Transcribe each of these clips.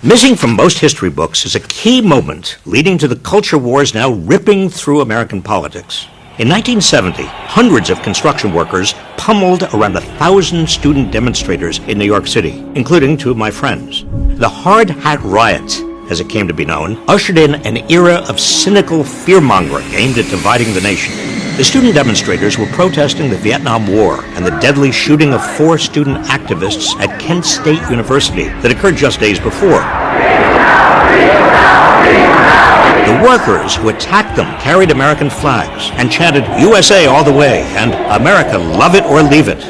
Missing from most history books is a key moment leading to the culture wars now ripping through American politics. In 1970, hundreds of construction workers pummeled around 1,000 student demonstrators in New York City, including two of my friends. The Hard Hat Riot, as it came to be known, ushered in an era of cynical fear-mongering aimed at dividing the nation. The student demonstrators were protesting the Vietnam War and the deadly shooting of 4 student activists at Kent State University that occurred just days before. The workers who attacked them carried American flags and chanted USA all the way and America love it or leave it.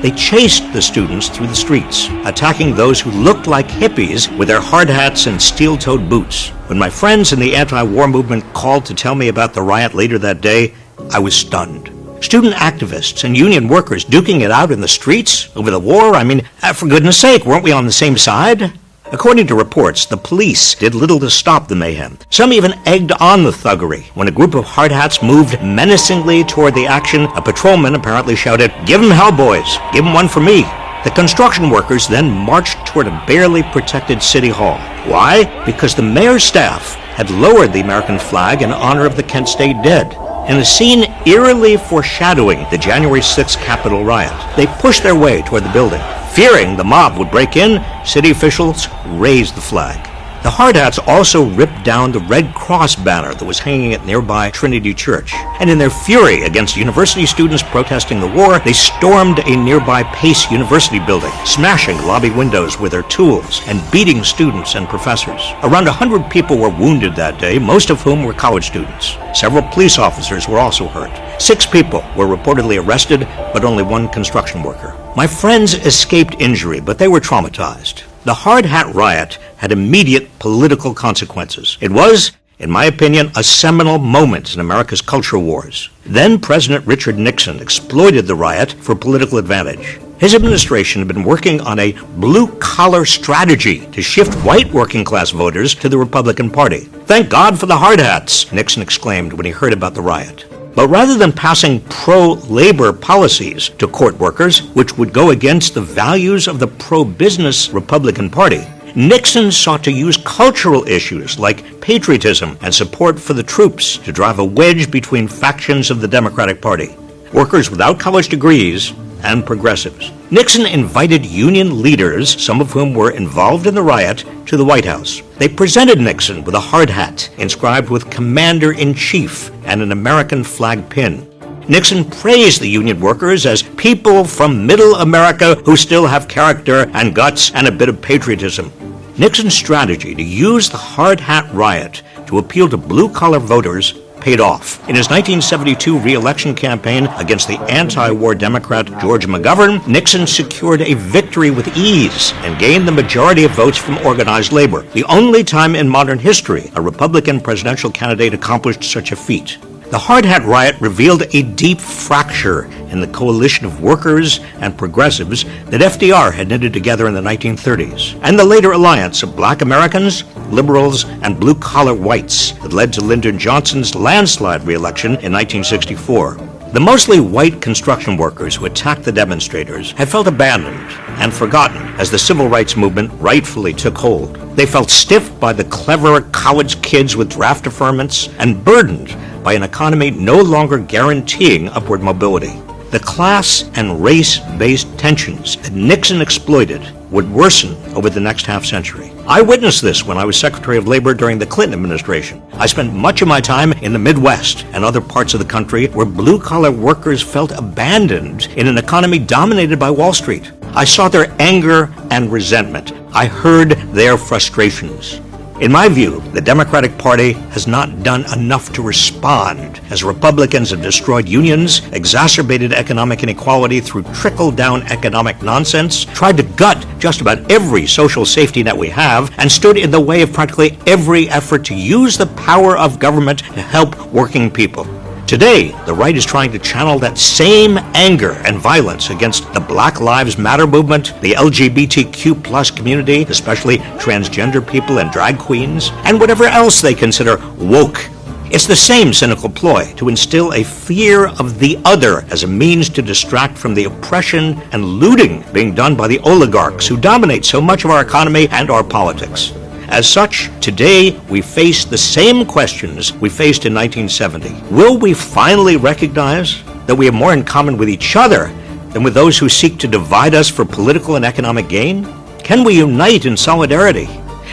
They chased the students through the streets, attacking those who looked like hippies with their hard hats and steel-toed boots. When my friends in the anti-war movement called to tell me about the riot later that day, I was stunned. Student activists and union workers duking it out in the streets over the war? I mean, for goodness sake, weren't we on the same side? According to reports, the police did little to stop the mayhem. Some even egged on the thuggery. When a group of hard hats moved menacingly toward the action, a patrolman apparently shouted, "Give 'em hell, boys! Give 'em one for me!" The construction workers then marched toward a barely protected city hall. Why? Because the mayor's staff had lowered the American flag in honor of the Kent State dead. In a scene eerily foreshadowing the January 6th Capitol riot, they pushed their way toward the building. Fearing the mob would break in, city officials raised the flag. The Hard Hats also ripped down the Red Cross banner that was hanging at nearby Trinity Church. And in their fury against university students protesting the war, they stormed a nearby Pace University building, smashing lobby windows with their tools and beating students and professors. Around 100 people were wounded that day, most of whom were college students. Several police officers were also hurt. 6 people were reportedly arrested, but only 1 construction worker. My friends escaped injury, but they were traumatized. The Hard Hat Riot had immediate political consequences. It was, in my opinion, a seminal moment in America's culture wars. Then President Richard Nixon exploited the riot for political advantage. His administration had been working on a blue-collar strategy to shift white working-class voters to the Republican Party. "Thank God for the Hard Hats," Nixon exclaimed when he heard about the riot. But rather than passing pro-labor policies to court workers, which would go against the values of the pro-business Republican Party, Nixon sought to use cultural issues like patriotism and support for the troops to drive a wedge between factions of the Democratic Party, workers without college degrees and progressives. Nixon invited union leaders, some of whom were involved in the riot, to the White House. They presented Nixon with a hard hat inscribed with Commander-in-Chief and an American flag pin. Nixon praised the union workers as people from middle America who still have character and guts and a bit of patriotism. Nixon's strategy to use the Hard Hat Riot to appeal to blue-collar voters paid off. In his 1972 re-election campaign against the anti-war Democrat George McGovern, Nixon secured a victory with ease and gained the majority of votes from organized labor, the only time in modern history a Republican presidential candidate accomplished such a feat. The Hard Hat Riot revealed a deep fracture in the coalition of workers and progressives that FDR had knitted together in the 1930s, and the later alliance of black Americans, liberals, and blue-collar whites that led to Lyndon Johnson's landslide re-election in 1964. The mostly white construction workers who attacked the demonstrators had felt abandoned and forgotten as the civil rights movement rightfully took hold. They felt stiffed by the clever college kids with draft deferments and burdened by an economy no longer guaranteeing upward mobility. The class and race-based tensions that Nixon exploited would worsen over the next half-century. I witnessed this when I was Secretary of Labor during the Clinton administration. I spent much of my time in the Midwest and other parts of the country where blue-collar workers felt abandoned in an economy dominated by Wall Street. I saw their anger and resentment. I heard their frustrations. In my view, the Democratic Party has not done enough to respond, as Republicans have destroyed unions, exacerbated economic inequality through trickle-down economic nonsense, tried to gut just about every social safety net we have, and stood in the way of practically every effort to use the power of government to help working people. Today, the right is trying to channel that same anger and violence against the Black Lives Matter movement, the LGBTQ+ community, especially transgender people and drag queens, and whatever else they consider woke It's the same cynical ploy to instill a fear of the other as a means to distract from the oppression and looting being done by the oligarchs who dominate so much of our economy and our politics. As such, today we face the same questions we faced in 1970. Will we finally recognize that we have more in common with each other than with those who seek to divide us for political and economic gain? Can we unite in solidarity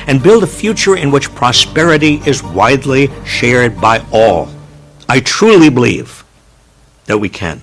and build a future in which prosperity is widely shared by all? I truly believe that we can.